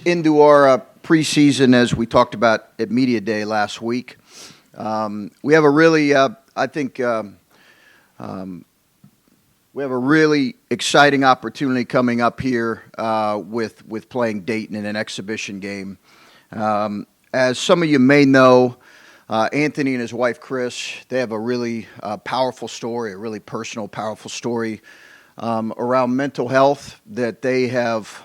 into our preseason, as we talked about at Media Day last week. We have a really, we have a really exciting opportunity coming up here with playing Dayton in an exhibition game. As some of you may know, Anthony and his wife Chris, they have a really powerful story, a really personal, powerful story around mental health that they have,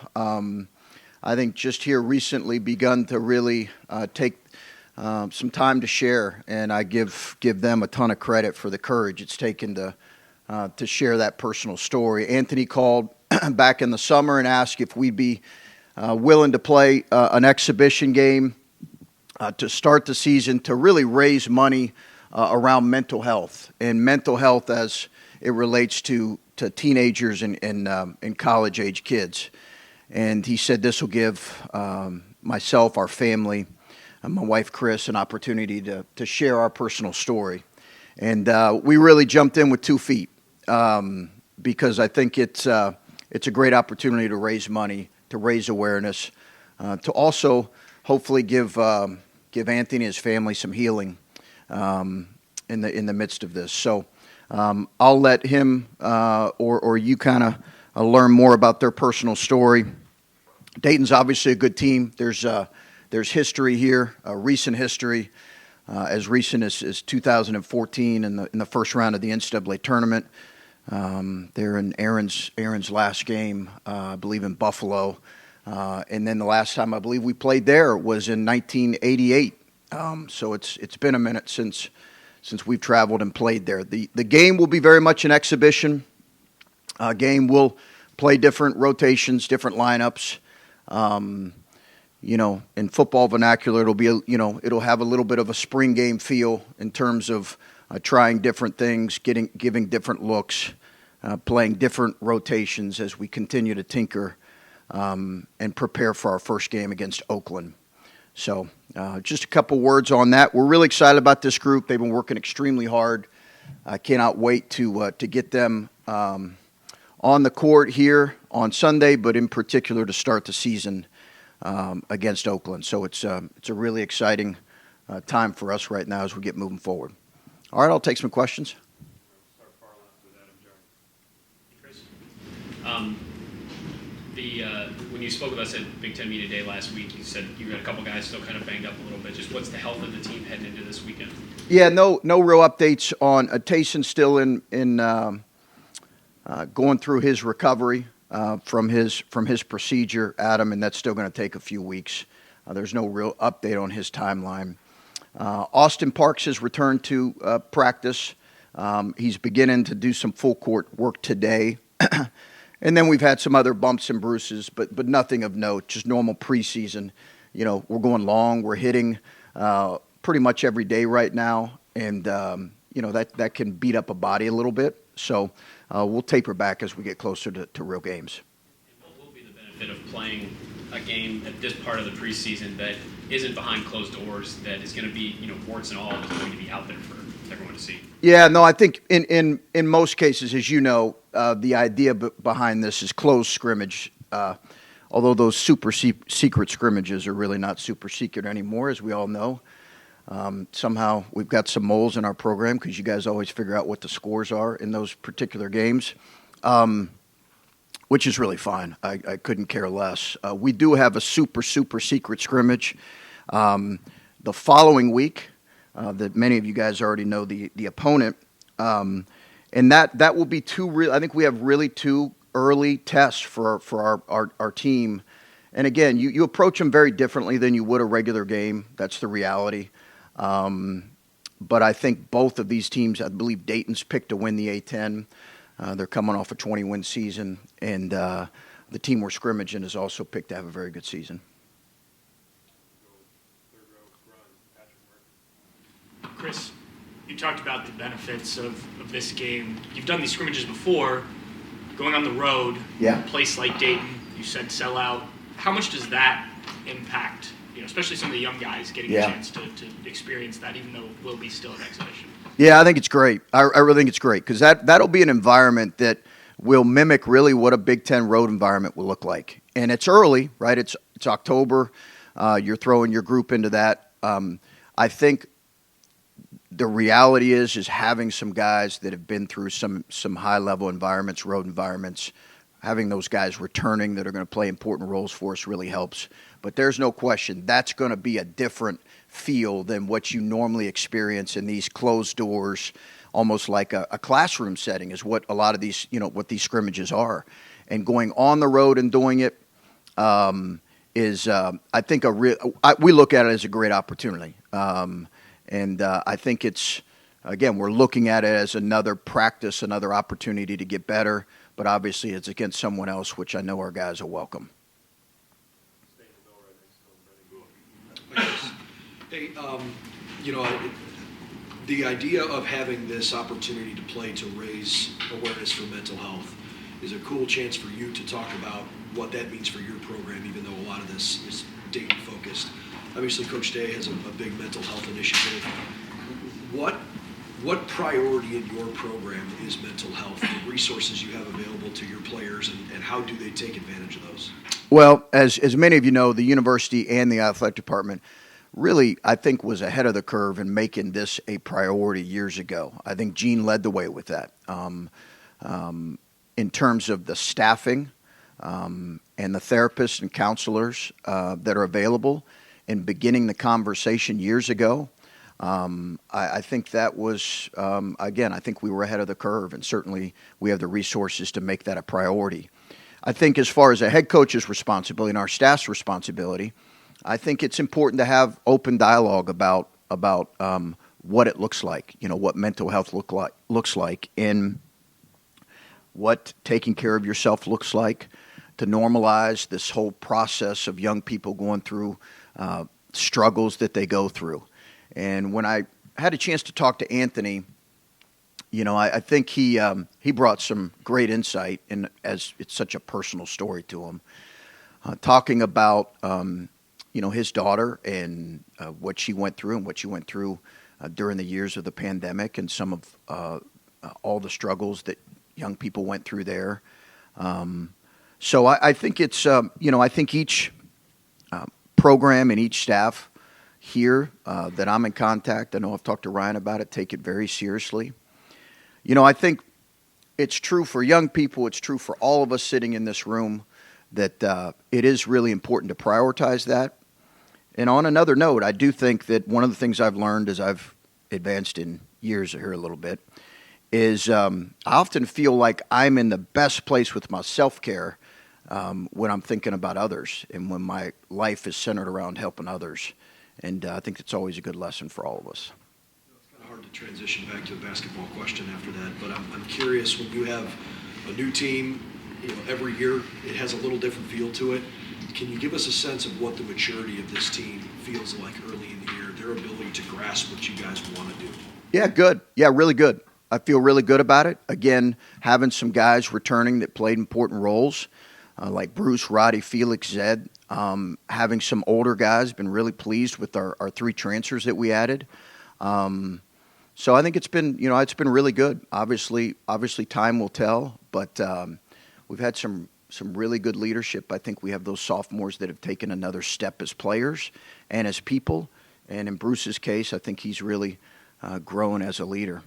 I think, just here recently begun to really take some time to share, and I give them a ton of credit for the courage it's taken to share that personal story. Anthony called back in the summer and asked if we'd be willing to play an exhibition game to start the season to really raise money around mental health, and mental health as it relates to teenagers and college-age kids. And he said this will give myself, our family, and my wife Chris an opportunity to share our personal story. And we really jumped in with 2 feet because I think it's a great opportunity to raise money, to raise awareness, to also hopefully give Anthony and his family some healing in the midst of this. So I'll let him or you kind of learn more about their personal story. Dayton's obviously a good team. There's history here, recent history, as recent as 2014 in the first round of the NCAA tournament. They're in Aaron's last game, I believe, in Buffalo. And then the last time I believe we played there was in 1988. So it's been a minute since we've traveled and played there. The game will be very much an exhibition game. We'll play different rotations, different lineups. In football vernacular, it'll have a little bit of a spring game feel in terms of trying different things, giving different looks, playing different rotations as we continue to tinker and prepare for our first game against Oakland. So just a couple words on that. We're really excited about this group. They've been working extremely hard. I cannot wait to get them on the court here on Sunday, but in particular to start the season against Oakland. So it's a really exciting time for us right now as we get moving forward. All right, I'll take some questions. Start far left with Adam Jarman. Chris, when you spoke with us at Big Ten Media Day last week, you said you had a couple guys still kind of banged up a little bit. Just what's the health of the team heading into this weekend? Yeah, no real updates on Tayson still in going through his recovery from his procedure, Adam, and that's still going to take a few weeks. There's no real update on his timeline. Austin Parks has returned to practice. He's beginning to do some full court work today. And then we've had some other bumps and bruises, but nothing of note, just normal preseason. We're going long. We're hitting pretty much every day right now, and that can beat up a body a little bit. So we'll taper back as we get closer to real games. And what will be the benefit of playing a game at this part of the preseason that isn't behind closed doors, that is going to be, warts and all, is going to be out there for everyone to see? Yeah, no, I think in most cases, as you know, the idea behind this is closed scrimmage, although those super secret scrimmages are really not super secret anymore, as we all know. Somehow we've got some moles in our program because you guys always figure out what the scores are in those particular games, which is really fine. I couldn't care less. We do have a super secret scrimmage the following week that many of you guys already know the opponent. And that will be I think we have really 2 early tests for our team. And again, you approach them very differently than you would a regular game. That's the reality. But I think both of these teams, I believe Dayton's picked to win the A-10. They're coming off a 20-win season. And the team we're scrimmaging is also picked to have a very good season. Chris, you talked about the benefits of this game. You've done these scrimmages before, going on the road, yeah. A place like Dayton, you said sell out. How much does that impact, especially some of the young guys getting a chance to experience that, even though it will be still an exhibition? Yeah, I think it's great. I really think it's great because that'll be an environment that will mimic really what a Big Ten road environment will look like. And it's early, right? It's It's October. You're throwing your group into that. I think the reality is having some guys that have been through some high-level environments, road environments, having those guys returning that are going to play important roles for us really helps. But there's no question that's going to be a different feel than what you normally experience in these closed doors, almost like a classroom setting is what a lot of these, what these scrimmages are. And going on the road and doing it is, I think, we look at it as a great opportunity. And I think it's, again, we're looking at it as another practice, another opportunity to get better. But obviously it's against someone else, which I know our guys will welcome. Hey, the idea of having this opportunity to play to raise awareness for mental health is a cool chance for you to talk about what that means for your program, even though a lot of this is Dayton focused. Obviously, Coach Day has a big mental health initiative. What priority in your program is mental health, the resources you have available to your players, and how do they take advantage of those? Well, as many of you know, the university and the athletic department really, I think, was ahead of the curve in making this a priority years ago. I think Gene led the way with that. In terms of the staffing and the therapists and counselors that are available, and beginning the conversation years ago, I think that was, again, I think we were ahead of the curve, and certainly we have the resources to make that a priority. I think as far as a head coach's responsibility and our staff's responsibility, I think it's important to have open dialogue about what it looks like, what mental health looks like, and what taking care of yourself looks like, to normalize this whole process of young people going through struggles that they go through. And when I had a chance to talk to Anthony, I think he brought some great insight, and as it's such a personal story to him, talking about his daughter and what she went through during the years of the pandemic, and some of all the struggles that young people went through there. So I think it's I think each program and each staff here that I'm in contact, I know I've talked to Ryan about it, take it very seriously. I think it's true for young people, it's true for all of us sitting in this room, that it is really important to prioritize that. And on another note, I do think that one of the things I've learned as I've advanced in years here a little bit is I often feel like I'm in the best place with my self-care when I'm thinking about others and when my life is centered around helping others. And I think it's always a good lesson for all of us. It's kind of hard to transition back to a basketball question after that, but I'm curious, when you have a new team, every year it has a little different feel to it. Can you give us a sense of what the maturity of this team feels like early in the year, their ability to grasp what you guys want to do? Yeah, good. Yeah, really good. I feel really good about it. Again, having some guys returning that played important roles, like Bruce, Roddy, Felix, Zed. Having some older guys, been really pleased with our 3 transfers that we added. So I think it's been really good. Obviously time will tell, but we've had some really good leadership. I think we have those sophomores that have taken another step as players and as people. And in Bruce's case, I think he's really grown as a leader.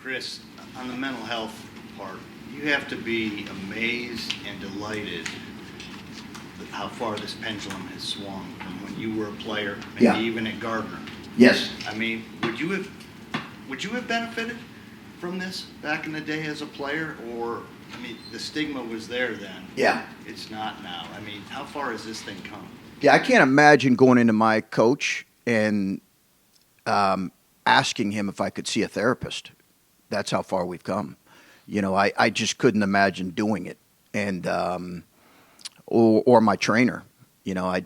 Chris, on the mental health part, you have to be amazed and delighted with how far this pendulum has swung from when you were a player, maybe even at Gardner. Yes. I mean, would you have benefited from this back in the day as a player? Or, the stigma was there then. Yeah. It's not now. How far has this thing come? Yeah, I can't imagine going into my coach and asking him if I could see a therapist. That's how far we've come. I just couldn't imagine doing it, and or my trainer. It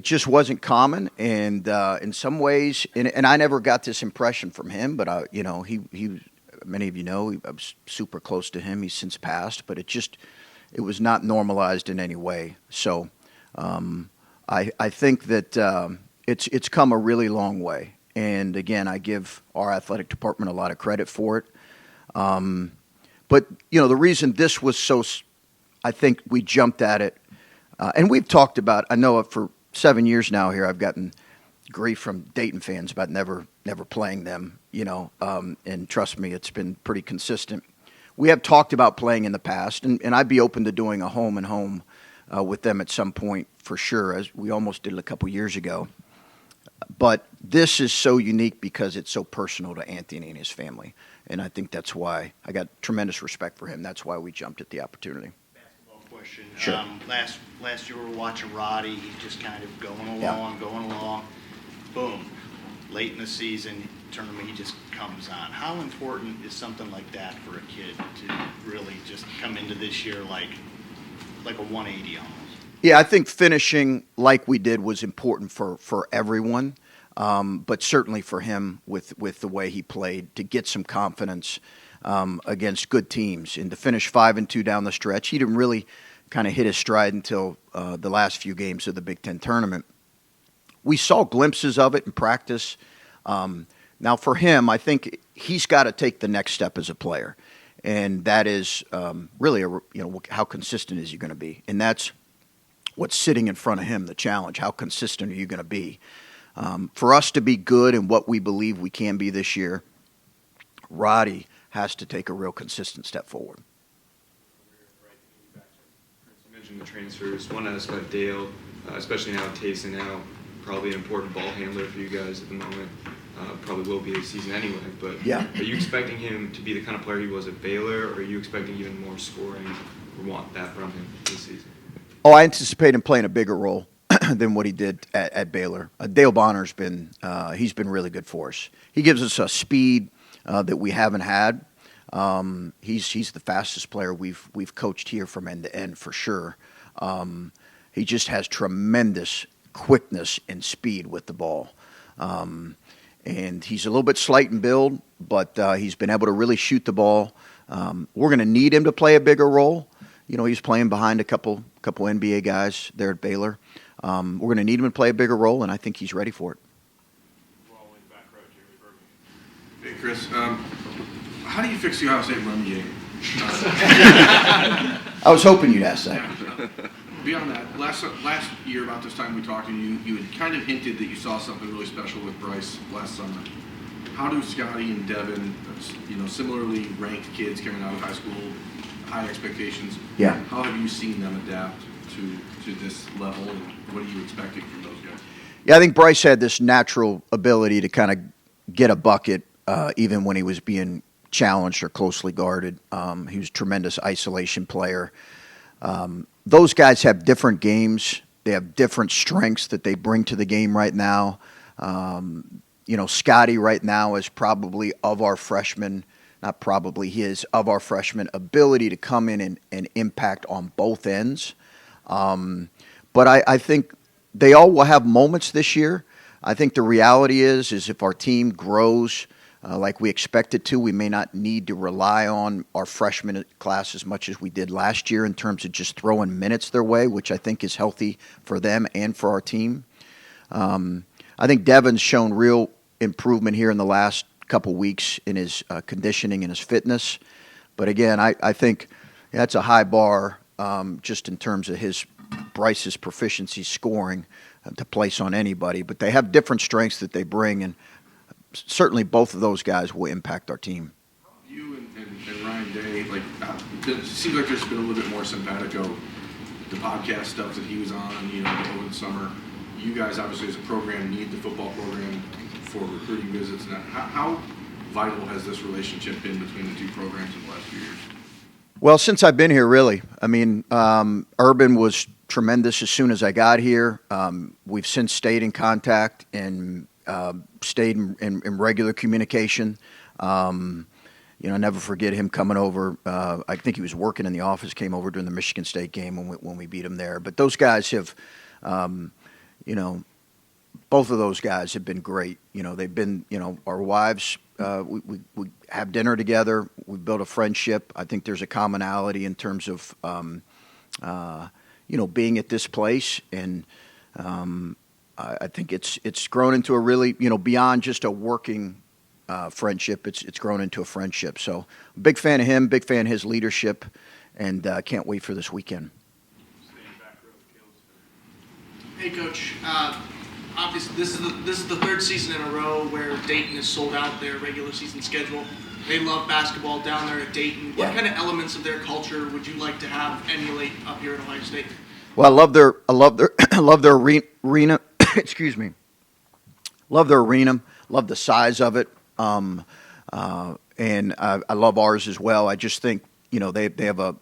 just wasn't common, and in some ways, and I never got this impression from him. But he many of you know, I was super close to him. He's since passed, but it was not normalized in any way. So I think that it's come a really long way. And again, I give our athletic department a lot of credit for it. But, the reason this was I think we jumped at it, and we've talked about, I know for 7 years now here, I've gotten grief from Dayton fans about never playing them, and trust me, it's been pretty consistent. We have talked about playing in the past, and I'd be open to doing a home and home with them at some point for sure, as we almost did it a couple years ago. But this is so unique because it's so personal to Anthony and his family, and I think that's why I got tremendous respect for him. That's why we jumped at the opportunity. Basketball question. Sure. Last year we were watching Roddy. He's just kind of going along. Boom. Late in the season, tournament, he just comes on. How important is something like that for a kid to really just come into this year like a 180 almost? Yeah, I think finishing like we did was important for everyone, but certainly for him with the way he played to get some confidence against good teams and to finish 5-2 down the stretch. He didn't really kind of hit his stride until the last few games of the Big Ten tournament. We saw glimpses of it in practice. Now for him, I think he's got to take the next step as a player, and that is really how consistent is he going to be, and that's what's sitting in front of him, the challenge. How consistent are you going to be? For us to be good in what we believe we can be this year, Roddy has to take a real consistent step forward. You mentioned the transfers. Want to ask about Dale, especially now Tayson now, probably an important ball handler for you guys at the moment. Probably will be this season anyway, but yeah. Are you expecting him to be the kind of player he was at Baylor, or are you expecting even more scoring or want that from him this season? Oh, I anticipate him playing a bigger role than what he did at Baylor. Dale Bonner's he's been really good for us. He gives us a speed that we haven't had. He's the fastest player we've coached here from end to end for sure. He just has tremendous quickness and speed with the ball. And he's a little bit slight in build, but he's been able to really shoot the ball. We're going to need him to play a bigger role. He's playing behind a couple NBA guys there at Baylor. We're going to need him to play a bigger role, and I think he's ready for it. Hey, Chris, how do you fix the Ohio State run game? I was hoping you'd ask that. Beyond that, last year about this time we talked, and you had kind of hinted that you saw something really special with Bryce last summer. How do Scotty and Devin, similarly ranked kids coming out of high school, high expectations? Yeah. How have you seen them adapt to this level, and what are you expecting from those guys? Yeah, I think Bryce had this natural ability to kind of get a bucket even when he was being challenged or closely guarded. He was a tremendous isolation player. Those guys have different games. They have different strengths that they bring to the game right now. Scotty right now is probably of our freshmen, not probably, he is of our freshmen ability to come in and impact on both ends. But I think they all will have moments this year. I think the reality is if our team grows like we expect it to, we may not need to rely on our freshman class as much as we did last year in terms of just throwing minutes their way, which I think is healthy for them and for our team. I think Devin's shown real improvement here in the last couple weeks in his conditioning and his fitness. But again, I think that's a high bar just in terms of Bryce's proficiency scoring to place on anybody. But they have different strengths that they bring, and certainly both of those guys will impact our team. You and Ryan Day, it seems like there's been a little bit more simpatico, the podcast stuff that he was on, over the summer. You guys, obviously, as a program, need the football program for recruiting visits. And how vital has this relationship been between the two programs in the last few years? Well, since I've been here, really. I mean, Urban was tremendous as soon as I got here. We've since stayed in contact and stayed in regular communication. Never forget him coming over. I think he was working in the office, came over during the Michigan State game when we beat him there. But those guys have, both of those guys have been great. They've been, our wives, we have dinner together. We built a friendship. I think there's a commonality in terms of, being at this place. And I think it's grown into a really, beyond just a working friendship. It's grown into a friendship. So, big fan of him, big fan of his leadership, and can't wait for this weekend. Hey, Coach. Obviously, this is the third season in a row where Dayton has sold out their regular season schedule. They love basketball down there at Dayton. What kind of elements of their culture would you like to have emulate up here at Ohio State? Well, I love their arena. Excuse me. Love their arena. Love the size of it. And I love ours as well. I just think, they have a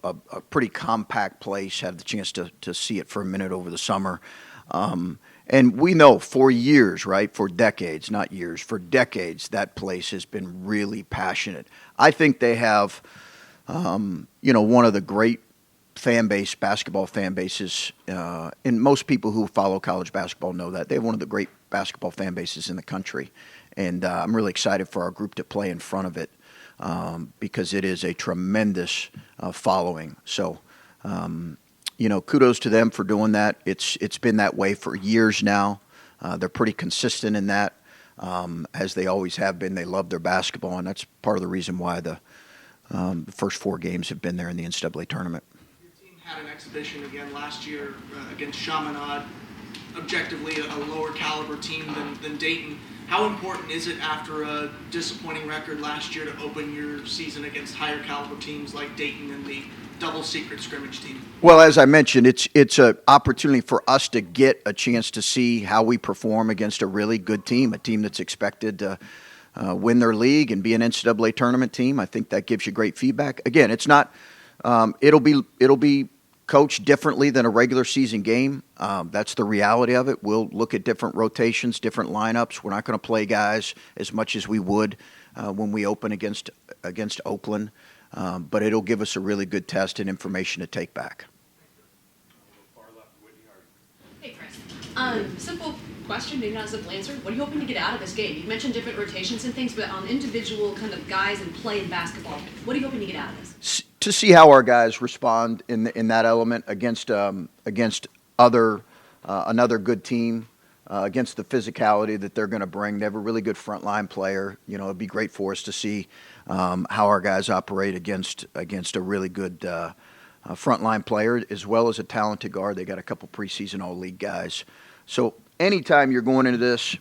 pretty compact place. Had the chance to see it for a minute over the summer. And we know for years, right, for decades, not years, for decades, that place has been really passionate. I think they have, one of the great basketball fan bases, and most people who follow college basketball know that. They have one of the great basketball fan bases in the country. And I'm really excited for our group to play in front of it because it is a tremendous following. So, kudos to them for doing that. It's been that way for years now. They're pretty consistent in that, as they always have been. They love their basketball, and that's part of the reason why the first 4 games have been there in the NCAA tournament. Your team had an exhibition again last year against Chaminade, objectively a lower caliber team than Dayton. How important is it after a disappointing record last year to open your season against higher caliber teams like Dayton and the double secret scrimmage team? Well, as I mentioned, it's an opportunity for us to get a chance to see how we perform against a really good team, a team that's expected to win their league and be an NCAA tournament team. I think that gives you great feedback. Again, it's not. It'll be coached differently than a regular season game. That's the reality of it. We'll look at different rotations, different lineups. We're not going to play guys as much as we would when we open against Oakland. But it'll give us a really good test and information to take back. Hey, Chris. Simple question, maybe not a simple answer. What are you hoping to get out of this game? You mentioned different rotations and things, but on individual kind of guys and play in basketball, what are you hoping to get out of this? To see how our guys respond in that element against another good team, against the physicality that they're going to bring. They have a really good frontline player. It'd be great for us to see how our guys operate against a really good frontline player, as well as a talented guard. They got a couple preseason all-league guys. So anytime you're going into this,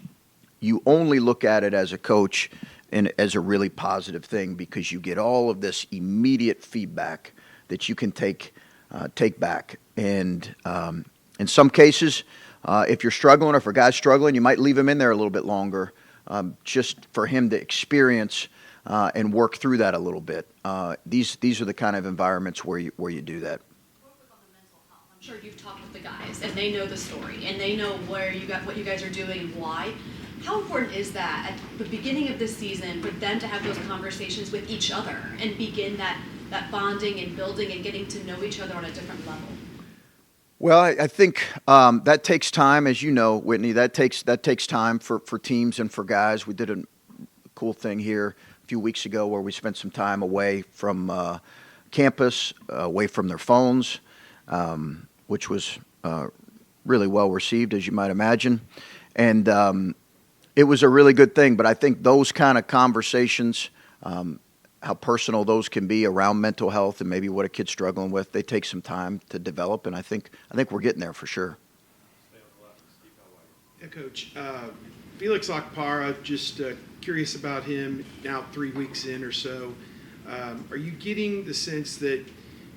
you only look at it as a coach and as a really positive thing because you get all of this immediate feedback that you can take back. And in some cases, if you're struggling or if a guy's struggling, you might leave him in there a little bit longer just for him to experience and work through that a little bit. These are the kind of environments where you do that. Real quick on the mental health. I'm sure you've talked with the guys, and they know the story, and they know what you guys are doing and why. How important is that at the beginning of this season for them to have those conversations with each other and begin that bonding and building and getting to know each other on a different level? Well, I think that takes time, as you know, Whitney. That takes time for teams and for guys. We did a cool thing here a few weeks ago where we spent some time away from campus, away from their phones, which was really well received, as you might imagine. And it was a really good thing. But I think those kind of conversations, how personal those can be around mental health and maybe what a kid's struggling with, they take some time to develop. And I think we're getting there for sure. Yeah, Coach. Felix Akpara, just curious about him now 3 weeks in or so. Are you getting the sense that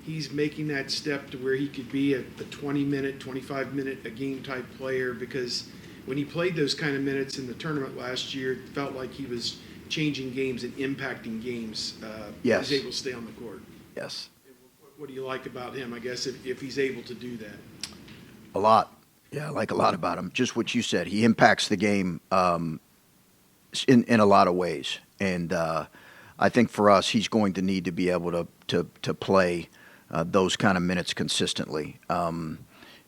he's making that step to where he could be a 20-minute, 25-minute a game type player? Because when he played those kind of minutes in the tournament last year, it felt like he was changing games and impacting games. Yes. He was able to stay on the court. Yes. What do you like about him, I guess, if he's able to do that? A lot. Yeah, I like a lot about him. Just what you said. He impacts the game in a lot of ways. And I think for us, he's going to need to be able to play those kind of minutes consistently.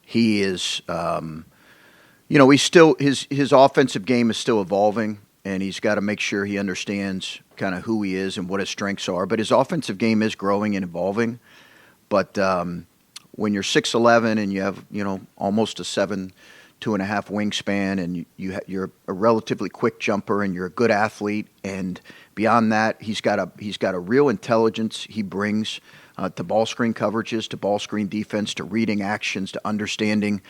He is, he's still his offensive game is still evolving, and he's got to make sure he understands kind of who he is and what his strengths are. But his offensive game is growing and evolving. But when you're 6'11" and you have almost a 7'2" 2.5 wingspan, and you're a relatively quick jumper, and you're a good athlete. And beyond that, he's got a real intelligence he brings to ball screen coverages, to ball screen defense, to reading actions, to understanding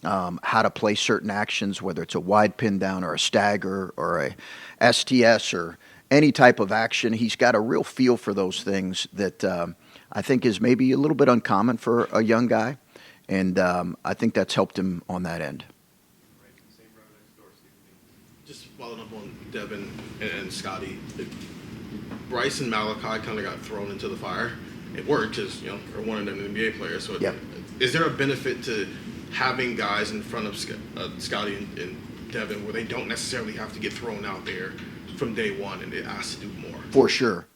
how to play certain actions, whether it's a wide pin down or a stagger or a STS or any type of action. He's got a real feel for those things that I think is maybe a little bit uncommon for a young guy, and I think that's helped him on that end. Just following up on Devin and Scotty, Bryce and Malachi kind of got thrown into the fire. It worked because, you know, you're one of them NBA players. So Yep. Is there a benefit to having guys in front of Scotty and Devin where they don't necessarily have to get thrown out there from day one and they're asked to do more? For sure.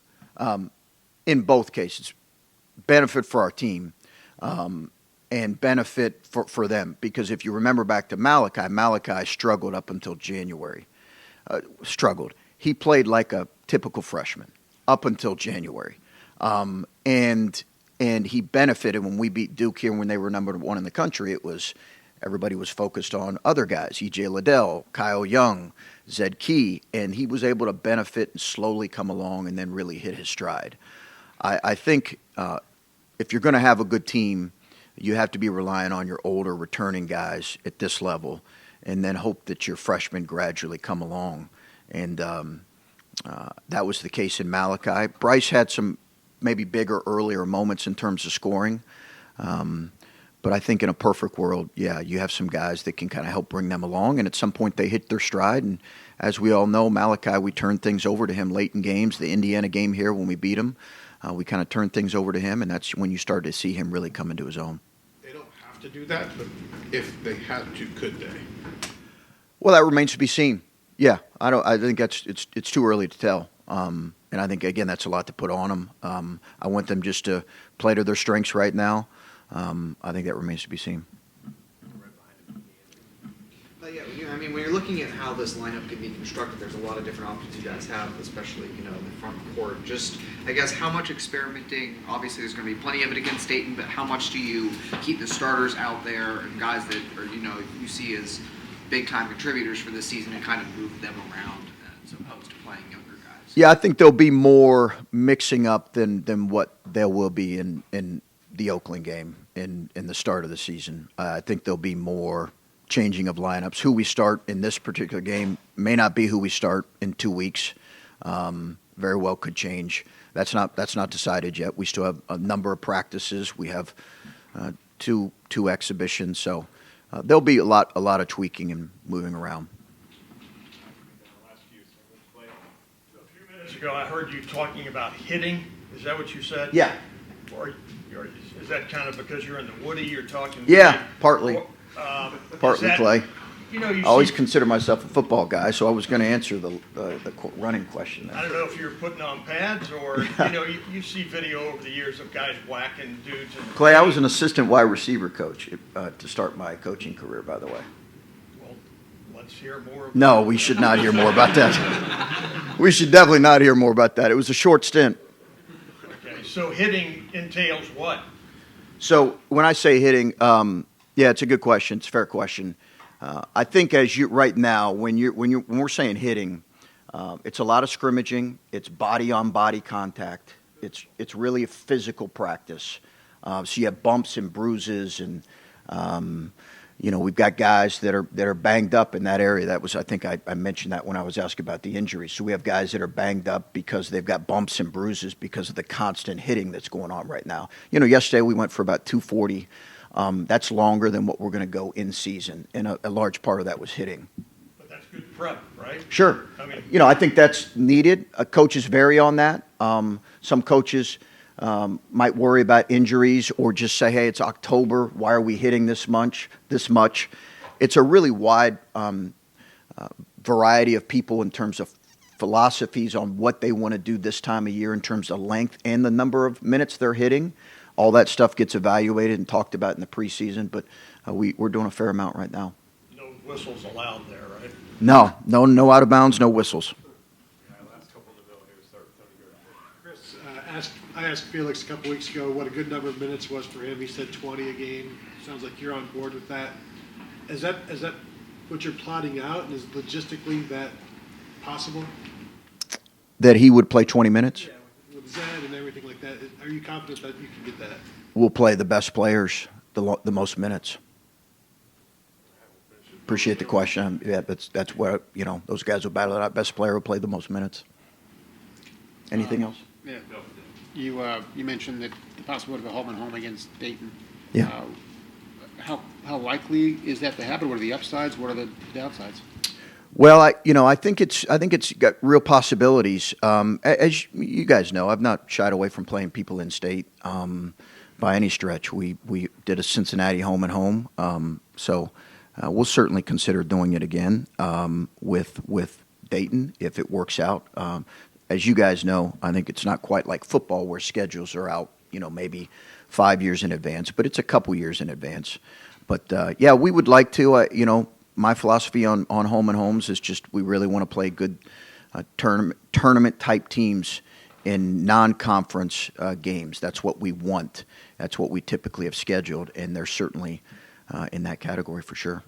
In both cases, benefit for our team and benefit for them. Because if you remember back to Malachi struggled up until January. Struggled. He played like a typical freshman up until January. And he benefited when we beat Duke here when they were number 1 in the country. Everybody was focused on other guys, E.J. Liddell, Kyle Young, Zed Key, and he was able to benefit and slowly come along and then really hit his stride. I think if you're going to have a good team, you have to be relying on your older returning guys at this level and then hope that your freshmen gradually come along. And that was the case in Malachi. Bryce had some maybe bigger, earlier moments in terms of scoring. But I think in a perfect world, yeah, you have some guys that can kind of help bring them along, and at some point they hit their stride. And as we all know, Malachi, we turned things over to him late in games. The Indiana game here when we beat him, we kind of turned things over to him, and that's when you started to see him really come into his own. They don't have to do that, but if they had to, could they? Well, that remains to be seen. Yeah, I think it's too early to tell. And I think, again, that's a lot to put on them. I want them just to play to their strengths right now. I think that remains to be seen. Yeah, I mean, when you're looking at how this lineup could be constructed, there's a lot of different options you guys have, especially, you know, in the front court. Just, I guess, how much experimenting, obviously there's going to be plenty of it against Dayton, but how much do you keep the starters out there and guys that are, you know, you see as big-time contributors for this season and kind of move them around as opposed to playing younger guys? Yeah, I think there'll be more mixing up than what there will be in the Oakland game in the start of the season. I think there'll be more changing of lineups. Who we start in this particular game may not be who we start in 2 weeks. Very well could change. That's not decided yet. We still have a number of practices. We have two exhibitions, so there'll be a lot of tweaking and moving around. A few minutes ago, I heard you talking about hitting. Is that what you said? Yeah. Or is that kind of because you're in the Woody? You're talking. Yeah, partly. Partly that, play. You know, I always consider myself a football guy, so I was going to answer the running question. I don't know if you're putting on pads or, you know, you see video over the years of guys whacking dudes. Clay, I was an assistant wide receiver coach to start my coaching career, by the way. Well, let's hear more. No, we should not hear more about that. We should definitely not hear more about that. It was a short stint. Okay, so hitting entails what? So when I say hitting, yeah, it's a good question. It's a fair question. I think as you right now, when we're saying hitting, it's a lot of scrimmaging. It's body on body contact. It's really a physical practice. So you have bumps and bruises, and you know, we've got guys that are banged up in that area. That was, I think I mentioned that when I was asked about the injuries. So we have guys that are banged up because they've got bumps and bruises because of the constant hitting that's going on right now. You know, yesterday we went for about 240. That's longer than what we're going to go in season, and a large part of that was hitting. But that's good prep, right? Sure. I mean, you know, I think that's needed. Coaches vary on that. Some coaches might worry about injuries or just say, hey, it's October. Why are we hitting this much? It's a really wide variety of people in terms of philosophies on what they want to do this time of year in terms of length and the number of minutes they're hitting. All that stuff gets evaluated and talked about in the preseason, but we're doing a fair amount right now. No whistles allowed there, right? No out of bounds, no whistles. Chris, I asked Felix a couple weeks ago what a good number of minutes was for him. He said 20 a game. Sounds like you're on board with that. Is that what you're plotting out, and is logistically that possible? That he would play 20 minutes? Yeah, with Zed and everything like that. Are you confident that you can get that? We'll play the best players the most minutes. Appreciate the question. Yeah, that's where, those guys will battle it out. Best player will play the most minutes. Anything else? Yeah. You mentioned that the possibility of a Holtmann home against Dayton. Yeah. How likely is that to happen? What are the upsides? What are the downsides? Well, I think it's got real possibilities. As you guys know, I've not shied away from playing people in state by any stretch. We did a Cincinnati home and home, so we'll certainly consider doing it again with Dayton if it works out. As you guys know, I think it's not quite like football where schedules are out, maybe 5 years in advance, but it's a couple years in advance. But yeah, we would like to. My philosophy on home and homes is just we really want to play good tournament type teams in non-conference games. That's what we want. That's what we typically have scheduled, and they're certainly in that category for sure.